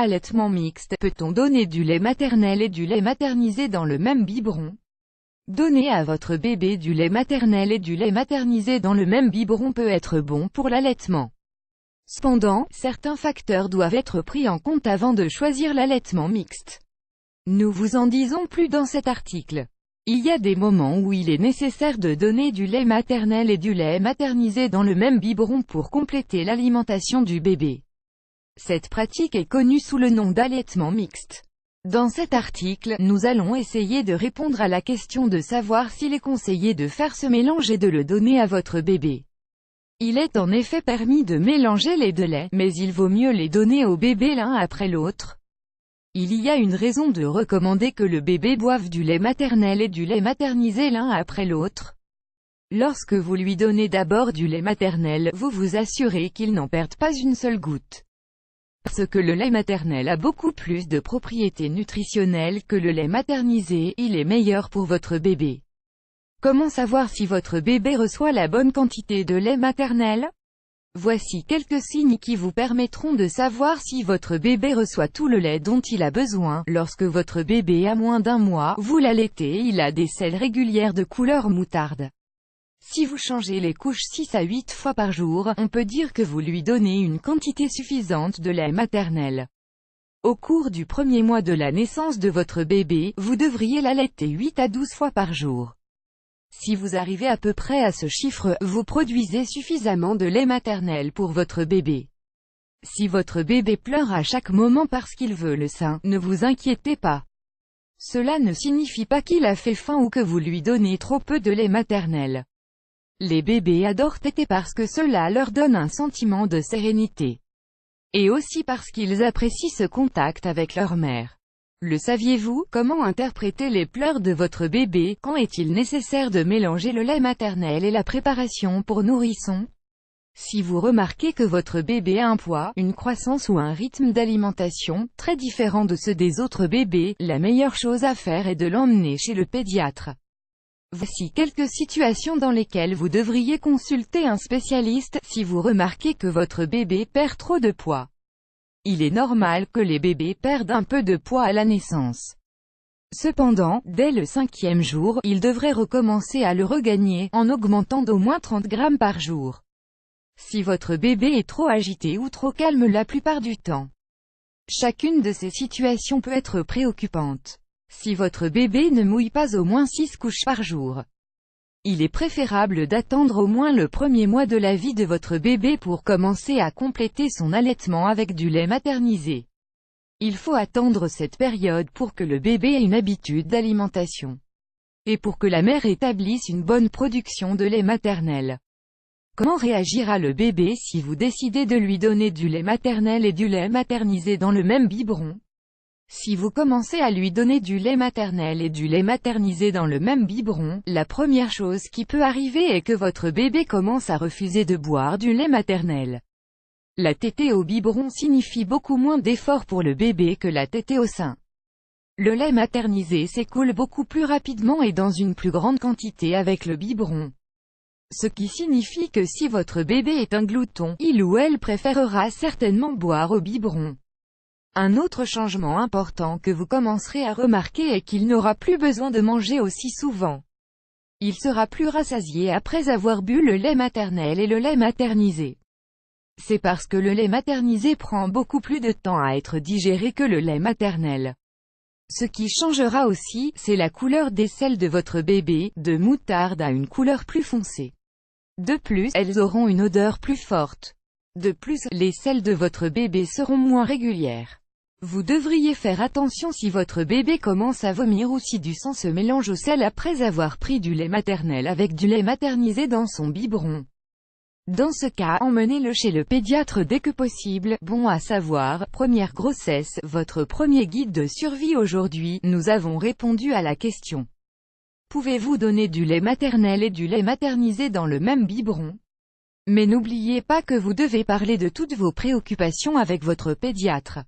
Allaitement mixte. Peut-on donner du lait maternel et du lait maternisé dans le même biberon? Donner à votre bébé du lait maternel et du lait maternisé dans le même biberon peut être bon pour l'allaitement. Cependant, certains facteurs doivent être pris en compte avant de choisir l'allaitement mixte. Nous vous en disons plus dans cet article. Il y a des moments où il est nécessaire de donner du lait maternel et du lait maternisé dans le même biberon pour compléter l'alimentation du bébé. Cette pratique est connue sous le nom d'allaitement mixte. Dans cet article, nous allons essayer de répondre à la question de savoir s'il est conseillé de faire ce mélange et de le donner à votre bébé. Il est en effet permis de mélanger les deux laits, mais il vaut mieux les donner au bébé l'un après l'autre. Il y a une raison de recommander que le bébé boive du lait maternel et du lait maternisé l'un après l'autre. Lorsque vous lui donnez d'abord du lait maternel, vous vous assurez qu'il n'en perde pas une seule goutte. Parce que le lait maternel a beaucoup plus de propriétés nutritionnelles que le lait maternisé, il est meilleur pour votre bébé. Comment savoir si votre bébé reçoit la bonne quantité de lait maternel? Voici quelques signes qui vous permettront de savoir si votre bébé reçoit tout le lait dont il a besoin. Lorsque votre bébé a moins d'1 mois, vous l'allaitez, il a des selles régulières de couleur moutarde. Si vous changez les couches 6 à 8 fois par jour, on peut dire que vous lui donnez une quantité suffisante de lait maternel. Au cours du premier mois de la naissance de votre bébé, vous devriez l'allaiter 8 à 12 fois par jour. Si vous arrivez à peu près à ce chiffre, vous produisez suffisamment de lait maternel pour votre bébé. Si votre bébé pleure à chaque moment parce qu'il veut le sein, ne vous inquiétez pas. Cela ne signifie pas qu'il a fait faim ou que vous lui donnez trop peu de lait maternel. Les bébés adorent téter parce que cela leur donne un sentiment de sérénité. Et aussi parce qu'ils apprécient ce contact avec leur mère. Le saviez-vous? Comment interpréter les pleurs de votre bébé? Quand est-il nécessaire de mélanger le lait maternel et la préparation pour nourrisson? Si vous remarquez que votre bébé a un poids, une croissance ou un rythme d'alimentation très différent de ceux des autres bébés, la meilleure chose à faire est de l'emmener chez le pédiatre. Voici quelques situations dans lesquelles vous devriez consulter un spécialiste si vous remarquez que votre bébé perd trop de poids. Il est normal que les bébés perdent un peu de poids à la naissance. Cependant, dès le 5e jour, ils devraient recommencer à le regagner, en augmentant d'au moins 30 grammes par jour. Si votre bébé est trop agité ou trop calme la plupart du temps. Chacune de ces situations peut être préoccupante. Si votre bébé ne mouille pas au moins 6 couches par jour. Il est préférable d'attendre au moins le premier mois de la vie de votre bébé pour commencer à compléter son allaitement avec du lait maternisé. Il faut attendre cette période pour que le bébé ait une habitude d'alimentation. Et pour que la mère établisse une bonne production de lait maternel. Comment réagira le bébé si vous décidez de lui donner du lait maternel et du lait maternisé dans le même biberon? Si vous commencez à lui donner du lait maternel et du lait maternisé dans le même biberon, la première chose qui peut arriver est que votre bébé commence à refuser de boire du lait maternel. La tétée au biberon signifie beaucoup moins d'efforts pour le bébé que la tétée au sein. Le lait maternisé s'écoule beaucoup plus rapidement et dans une plus grande quantité avec le biberon. Ce qui signifie que si votre bébé est un glouton, il ou elle préférera certainement boire au biberon. Un autre changement important que vous commencerez à remarquer est qu'il n'aura plus besoin de manger aussi souvent. Il sera plus rassasié après avoir bu le lait maternel et le lait maternisé. C'est parce que le lait maternisé prend beaucoup plus de temps à être digéré que le lait maternel. Ce qui changera aussi, c'est la couleur des selles de votre bébé, de moutarde à une couleur plus foncée. De plus, elles auront une odeur plus forte. De plus, les selles de votre bébé seront moins régulières. Vous devriez faire attention si votre bébé commence à vomir ou si du sang se mélange aux selles après avoir pris du lait maternel avec du lait maternisé dans son biberon. Dans ce cas, emmenez-le chez le pédiatre dès que possible. Bon à savoir, première grossesse, votre premier guide de survie. Aujourd'hui, nous avons répondu à la question. Pouvez-vous donner du lait maternel et du lait maternisé dans le même biberon? Mais n'oubliez pas que vous devez parler de toutes vos préoccupations avec votre pédiatre.